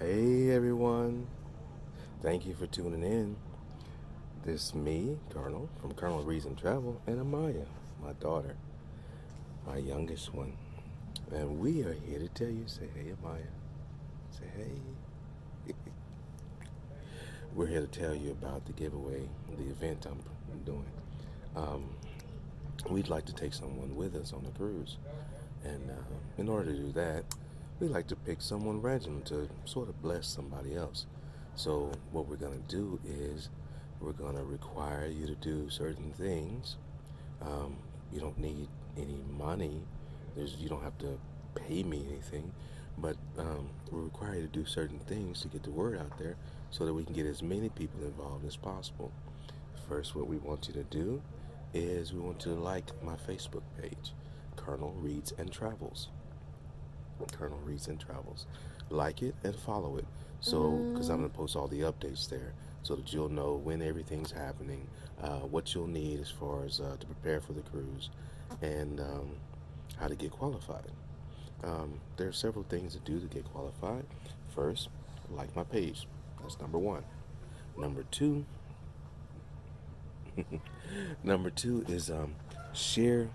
Hey everyone, thank you for tuning in. This is me, Colonel, from Colonel Reason Travel, and Amaya, my daughter, my youngest one. And we are here to tell you, say hey Amaya, say hey. We're here to tell you about the giveaway, the event I'm doing. Um, we'd like to take someone with us on a cruise. And in order to do that, we like to pick someone random to sort of bless somebody else. So what we're going to do is we're going to require you to do certain things. Um, you don't need any money. You don't have to pay me anything. But we require you to do certain things to get the word out there so that we can get as many people involved as possible. First, what we want you to do is we want you to like my Facebook page, Colonel Reads and Travels. Colonel Reads and Travels. Like it and follow it. So, because I'm going to post all the updates there so that you'll know when everything's happening, what you'll need as far as to prepare for the cruise, and how to get qualified. There are several things to do to get qualified. First, like my page. That's number one. Number two, number two is share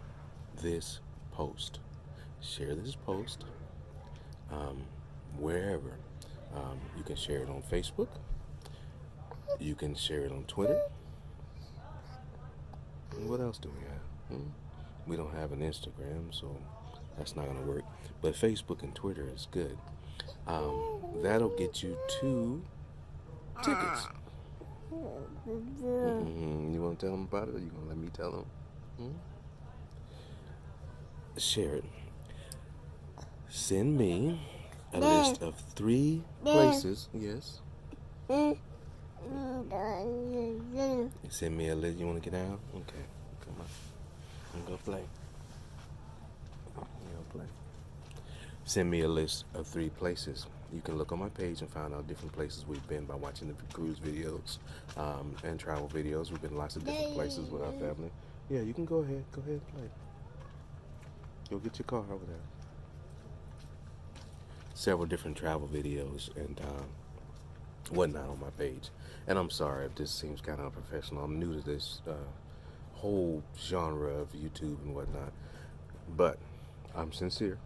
this post. Share this post wherever. You can share it on Facebook. You can share it on Twitter. And what else do we have? We don't have an Instagram, so that's not going to work. But Facebook and Twitter is good. That'll get you 2 tickets. You want to tell them about it, or you going to let me tell them? Share it. Send me a list of 3 places. Yes. Send me a list. You want to get out? Okay. Come on. I'm going to play. Send me a list of 3 places. You can look on my page and find out different places we've been by watching the cruise videos and travel videos. We've been lots of different places with our family. Yeah, you can go ahead. Go ahead and play. Go get your car over there. Several different travel videos and whatnot on my page. And I'm sorry if this seems kind of unprofessional. I'm new to this whole genre of YouTube and whatnot. But I'm sincere.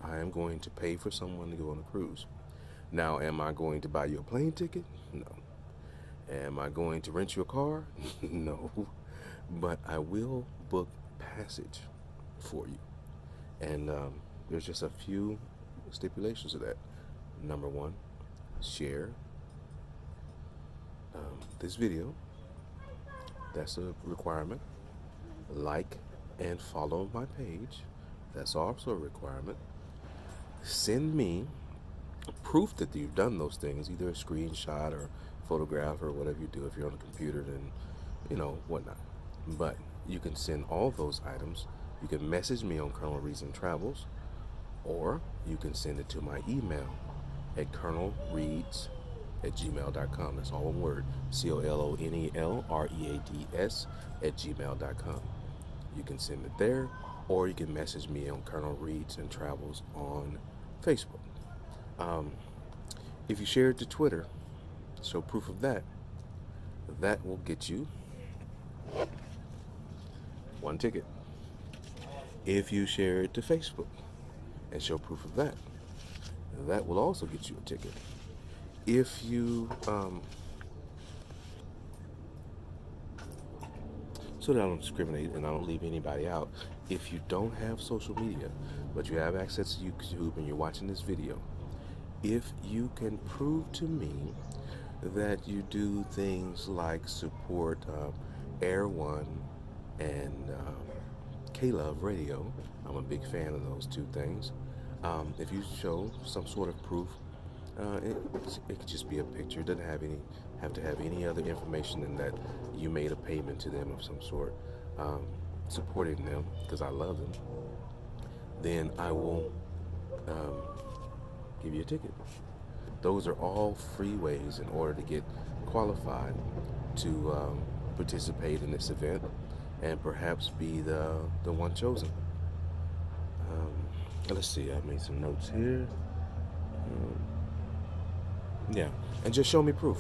I am going to pay for someone to go on a cruise. Now, am I going to buy you a plane ticket? No. Am I going to rent you a car? No. But I will book passage for you. And there's just a few stipulations to that. Number 1, share this video. That's a requirement. Like and follow my page. That's also a requirement. Send me proof that you've done those things, either a screenshot or photograph or whatever you do. If you're on a computer, then whatnot. But you can send all those items. You can message me on Colonel Reason Travels, or you can send it to my email at colonelreads@gmail.com. That's all one word, COLONELREADS@gmail.com. You can send it there, or you can message me on Colonel Reads and Travels on Facebook. If you share it to Twitter, show proof of that. That will get you 1 ticket. If you share it to Facebook and show proof of that, that will also get you a ticket. If you so that I don't discriminate and I don't leave anybody out, if you don't have social media but you have access to YouTube and you're watching this video, if you can prove to me that you do things like support Air One and K-Love Radio, I'm a big fan of those 2 things. If you show some sort of proof, it could just be a picture. It doesn't have to have any other information than that you made a payment to them of some sort, supporting them because I love them. Then I will give you a ticket. Those are all free ways in order to get qualified to participate in this event and perhaps be the one chosen. Let's see, I made some notes here. Yeah, and just show me proof.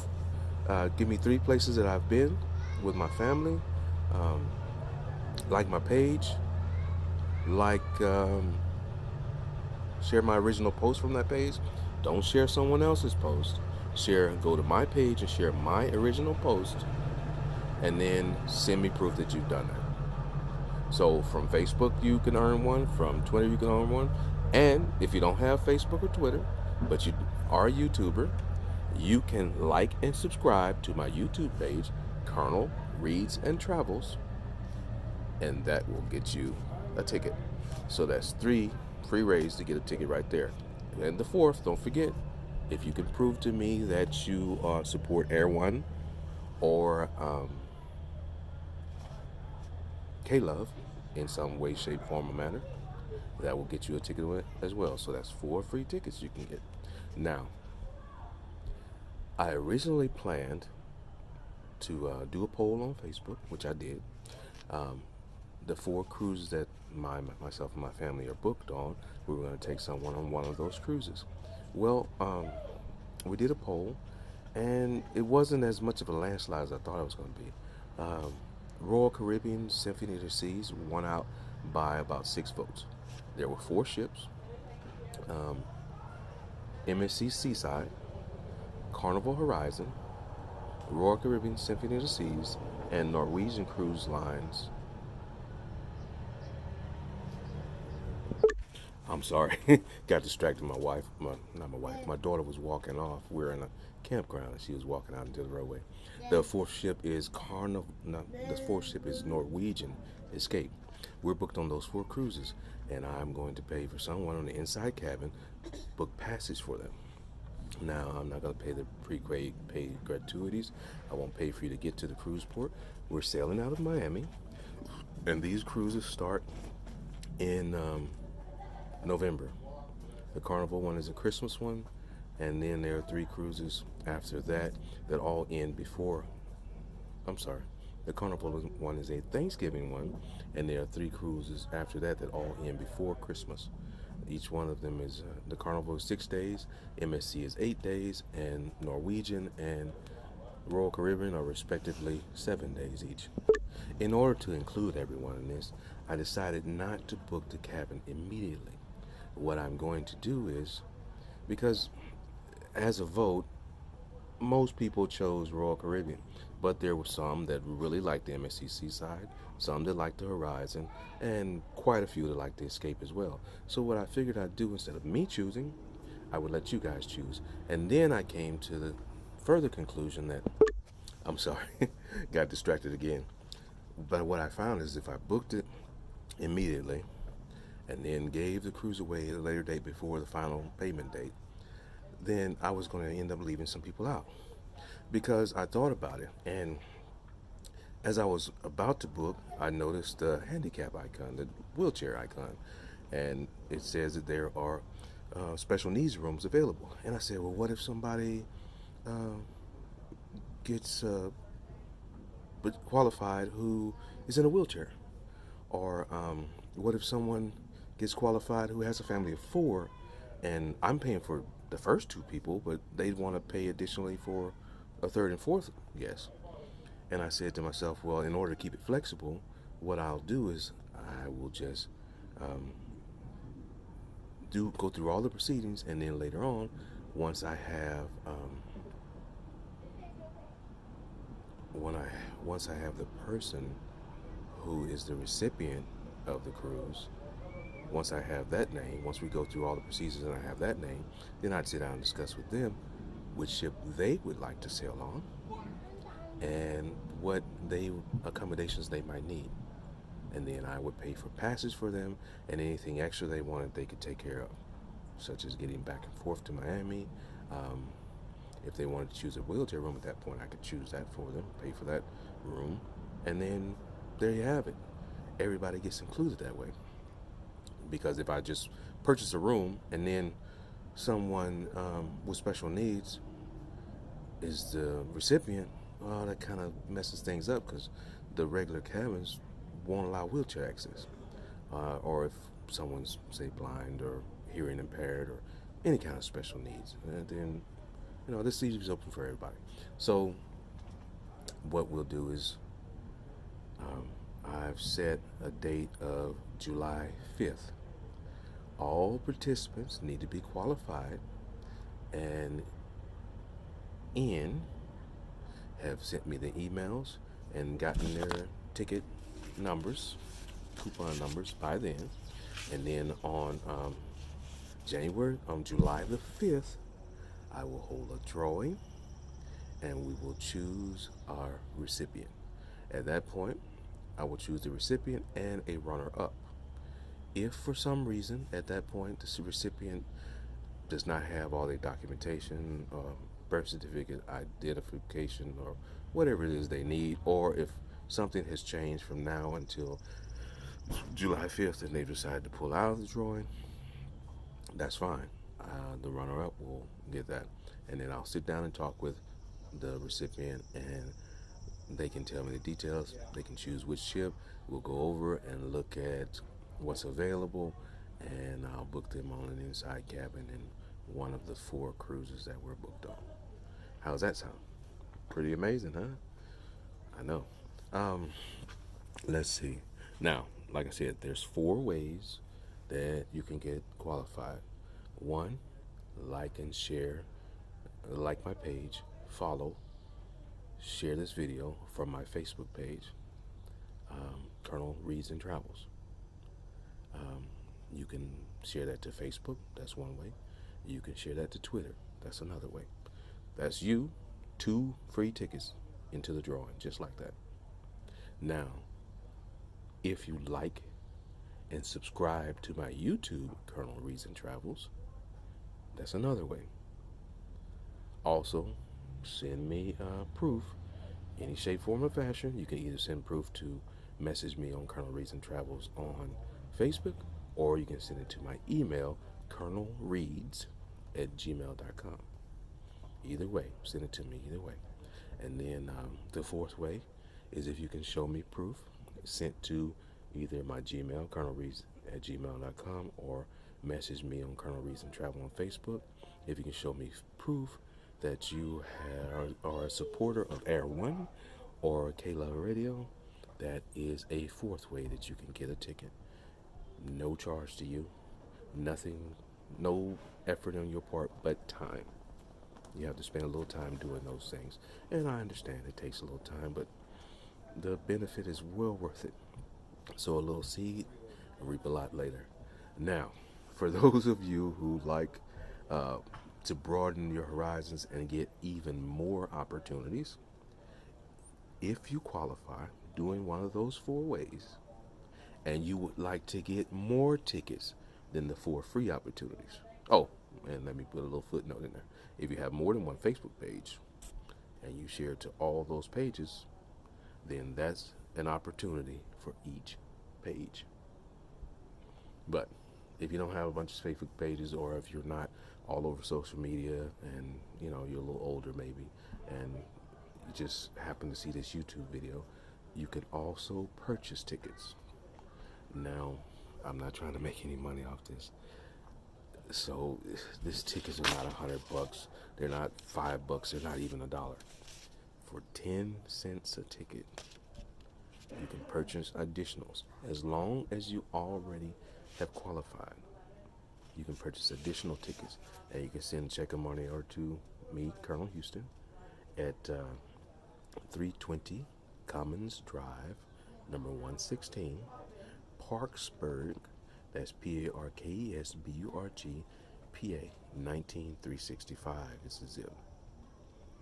Give me 3 places that I've been with my family. Um, like my page, like share my original post from that page. Don't share someone else's post. Go to my page and share my original post, and then send me proof that you've done that. So from Facebook you can earn one, from Twitter you can earn one, and if you don't have Facebook or Twitter, but you are a YouTuber, you can like and subscribe to my YouTube page, Colonel Reads and Travels, and that will get you a ticket. So that's 3 free ways to get a ticket right there. And the fourth, don't forget, if you can prove to me that you support Air One or K Love in some way, shape, form, or manner, that will get you a ticket as well. So that's 4 free tickets you can get. Now, I originally planned to do a poll on Facebook, which I did. Um, the 4 cruises that myself and my family are booked on, we were going to take someone on one of those cruises. Well, we did a poll, and it wasn't as much of a landslide as I thought it was going to be. Um, Royal Caribbean Symphony of the Seas won out by about 6 votes. There were 4 ships: um, MSC Seaside, Carnival Horizon, Royal Caribbean Symphony of the Seas, and Norwegian Cruise Lines. I'm sorry, got distracted. Not my wife, my daughter was walking off. We're in a campground and she was walking out into the roadway. The fourth ship is Carnival. No, the fourth ship is Norwegian Escape. We're booked on those 4 cruises, and I'm going to pay for someone on the inside cabin book passage for them. Now, I'm not going to pay the paid gratuities. I won't pay for you to get to the cruise port. We're sailing out of Miami, and these cruises start in November. The Carnival one is a Christmas one, and then there are 3 cruises after that that all end before. I'm sorry. The Carnival one is a Thanksgiving one, and there are 3 cruises after that that all end before Christmas. Each one of them is the Carnival is 6 days, MSC is 8 days, and Norwegian and Royal Caribbean are respectively 7 days each. In order to include everyone in this, I decided not to book the cabin immediately. What I'm going to do is, because as a vote, most people chose Royal Caribbean, but there were some that really liked the MSC Seaside, some that liked the Horizon, and quite a few that liked the Escape as well. So what I figured I'd do, instead of me choosing, I would let you guys choose. And then I came to the further conclusion that, I'm sorry, got distracted again. But what I found is if I booked it immediately and then gave the cruise away at a later date before the final payment date, then I was going to end up leaving some people out. Because I thought about it, and as I was about to book, I noticed the handicap icon, the wheelchair icon, and it says that there are special needs rooms available. And I said, well, what if somebody uh, gets qualified who is in a wheelchair? Or what if someone gets qualified who has a family of 4, and I'm paying for the first 2 people, but they'd want to pay additionally for a third and fourth guest? And I said to myself, well, in order to keep it flexible, what I'll do is I will just um, go through all the proceedings, and then later on, once I have when I once I have the person who is the recipient of the cruise, once I have that name, once we go through all the procedures and I have that name, then I'd sit down and discuss with them which ship they would like to sail on and what accommodations they might need. And then I would pay for passage for them, and anything extra they wanted they could take care of, such as getting back and forth to Miami. Um, if they wanted to choose a wheelchair room at that point, I could choose that for them, pay for that room, and then there you have it. Everybody gets included that way. Because if I just purchase a room and then someone with special needs is the recipient, well, that kind of messes things up because the regular cabins won't allow wheelchair access. Or if someone's, say, blind or hearing impaired or any kind of special needs, then this seat is open for everybody. So what we'll do is um, I've set a date of July 5th. All participants need to be qualified and in have sent me the emails and gotten their ticket numbers, coupon numbers by then. And then on July the 5th, I will hold a drawing and we will choose our recipient. At that point, I will choose the recipient and a runner up. If for some reason at that point the recipient does not have all their documentation, birth certificate, identification, or whatever it is they need, or if something has changed from now until July 5th and they've decided to pull out of the drawing, that's fine. The runner up will get that. And then I'll sit down and talk with the recipient and they can tell me the details. They can choose which ship. We'll go over and look at what's available, and I'll book them on an inside cabin in one of the 4 cruises that we're booked on. How's that sound? Pretty amazing, huh? I know. Um, let's see. Now, like I said, there's 4 ways that you can get qualified. 1, like and share, like my page, follow, share this video from my Facebook page, Colonel Reads and Travels. You can share that to Facebook. That's one way. You can share that to Twitter. That's another way. That's you. 2 free tickets into the drawing, just like that. Now, if you like and subscribe to my YouTube, Colonel Reads and Travels, that's another way. Also, send me proof, any shape, form, or fashion. You can either send proof to message me on Colonel Reads and Travels on Facebook, or you can send it to my email, colonelreads@gmail.com. Either way, send it to me either way. And then the 4th way is if you can show me proof sent to either my Gmail, colonelreads@gmail.com, or message me on Colonel Reads and Travel on Facebook. If you can show me proof that you are a supporter of Air One or K-Love Radio, that is a 4th way that you can get a ticket. No charge to you, nothing, no effort on your part, but time. You have to spend a little time doing those things. And I understand it takes a little time, but the benefit is well worth it. So a little seed, reap a lot later. Now, for those of you who like to broaden your horizons and get even more opportunities, if you qualify doing one of those 4 ways, and you would like to get more tickets than the 4 free opportunities. Oh, and let me put a little footnote in there. If you have more than one Facebook page and you share it to all those pages, then that's an opportunity for each page. But if you don't have a bunch of Facebook pages, or if you're not all over social media and you're a little older maybe, and you just happen to see this YouTube video, you can also purchase tickets. Now, I'm not trying to make any money off this. So these tickets are not $100. They're not $5. They're not even $1. For 10 cents a ticket, you can purchase additionals. As long as you already have qualified, you can purchase additional tickets, and you can send a check of money or to me, Colonel Houston, at 320 Commons Drive, number 116, Parksburg. That's Parkesburg, PA 19365. This is it.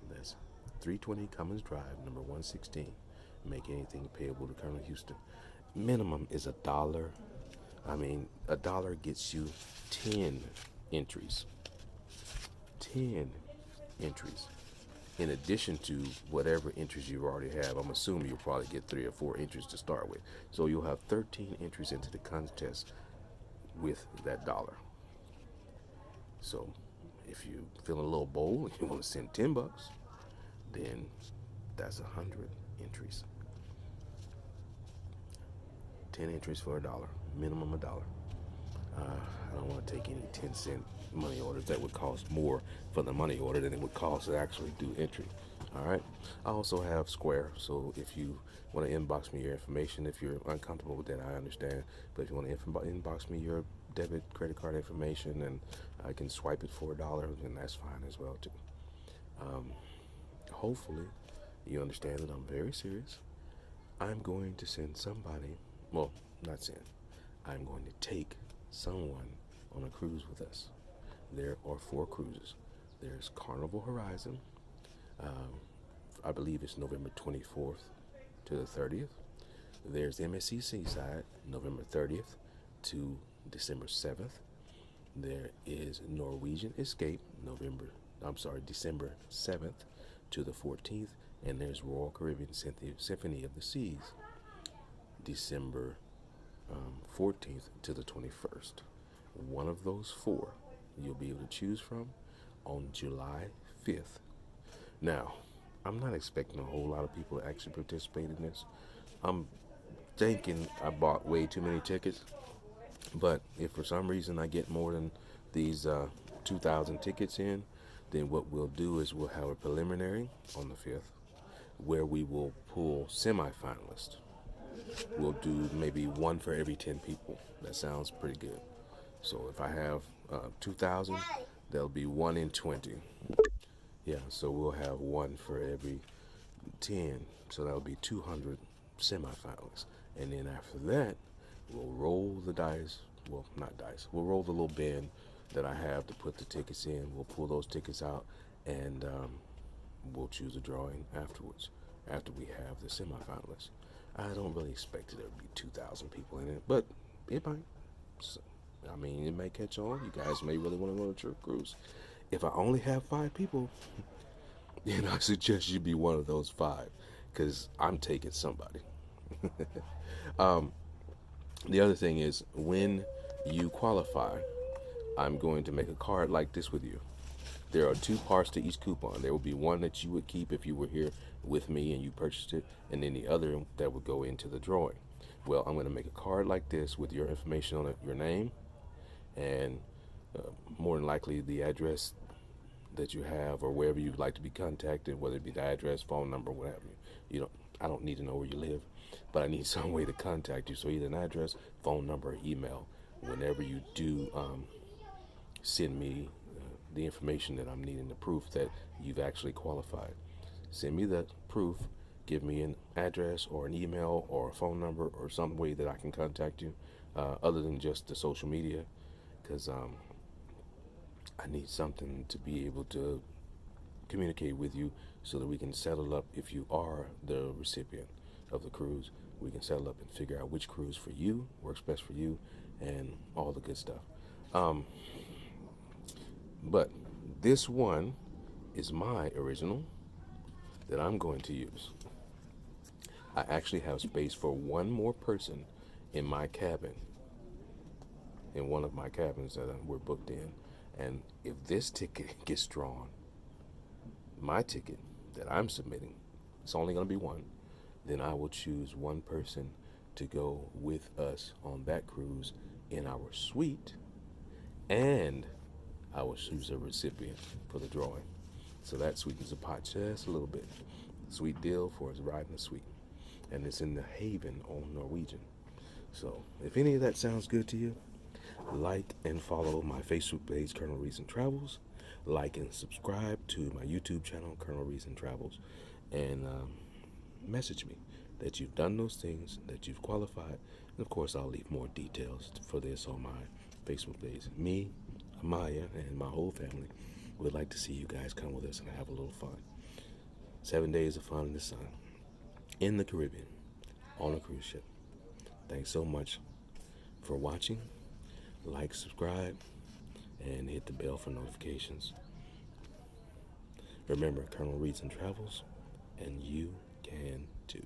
That's 320 Commons Drive, number 116. Make anything payable to Colonel Houston. Minimum is $1. $1 gets you 10 entries. 10 entries. In addition to whatever entries you already have, I'm assuming you'll probably get 3 or 4 entries to start with. So you'll have 13 entries into the contest with that $1. So if you're feeling a little bold and you want to send $10, then that's 100 entries. 10 entries for $1, minimum $1. I don't want to take any 10-cent money orders that would cost more for the money order than it would cost to actually do entry. All right. I also have Square, so if you want to inbox me your information, if you're uncomfortable with that, I understand. But if you want to inbox me your debit, credit card information, and I can swipe it for $1, then that's fine as well too. Um, Hopefully, you understand that I'm very serious. I'm going to send somebody, well, not send, I'm going to take someone on a cruise with us. There are 4 cruises. There's Carnival Horizon. Um, I believe it's November 24th to the 30th. There's MSC Seaside, November 30th to December 7th. There is Norwegian Escape, December 7th to the 14th. And there's Royal Caribbean Symphony of the Seas, December 14th to the 21st. One of those 4 you'll be able to choose from on July 5th. Now, I'm not expecting a whole lot of people to actually participate in this. I'm thinking I bought way too many tickets, but if for some reason I get more than these 2,000 tickets in, then what we'll do is we'll have a preliminary on the 5th where we will pull semifinalists. We'll do maybe one for every 10 people. That sounds pretty good. So if I have 2,000, there'll be 1 in 20. Yeah, so we'll have one for every 10. So that'll be 200 semifinalists. And then after that, we'll roll the dice. Well, not dice. We'll roll the little bin that I have to put the tickets in. We'll pull those tickets out, and we'll choose a drawing afterwards, after we have the semifinalists. I don't really expect there to be 2,000 people in it, but it might. So, I mean, it may catch on. You guys may really want to go on a trip cruise. If I only have 5 people, then I suggest you be one of those 5, because I'm taking somebody. um, the other thing is, when you qualify, I'm going to make a card like this with you. There are 2 parts to each coupon. There will be one that you would keep if you were here with me and you purchased it, and then the other that would go into the drawing. Well, I'm going to make a card like this with your information on it, your name, and more than likely the address that you have, or wherever you'd like to be contacted, whether it be the address, phone number, what have you. I don't need to know where you live, but I need some way to contact you. So either an address, phone number, or email. Whenever you do send me the information that I'm needing, the proof that you've actually qualified, send me that proof. Give me an address or an email or a phone number or some way that I can contact you, other than just the social media, because I need something to be able to communicate with you so that we can settle up. If you are the recipient of the cruise, we can settle up and figure out which cruise for you works best for you and all the good stuff. But this one is my original that I'm going to use. I actually have space for one more person in my cabin, in one of my cabins that we're booked in. And if this ticket gets drawn, my ticket that I'm submitting, it's only going to be one, then I will choose one person to go with us on that cruise in our suite, and I will choose a recipient for the drawing. So that sweetens the pot just a little bit. Sweet deal for us riding the suite. And it's in the Haven on Norwegian. So if any of that sounds good to you, like and follow my Facebook page, Colonel Reason Travels. Like and subscribe to my YouTube channel, Colonel Reason Travels. And message me that you've done those things, that you've qualified. And of course, I'll leave more details for this on my Facebook page. Me, Amaya, and my whole family would like to see you guys come with us and have a little fun. 7 days of fun in the sun, in the Caribbean, on a cruise ship. Thanks so much for watching. Like, subscribe, and hit the bell for notifications. Remember, Colonel Reads and Travels, and you can too.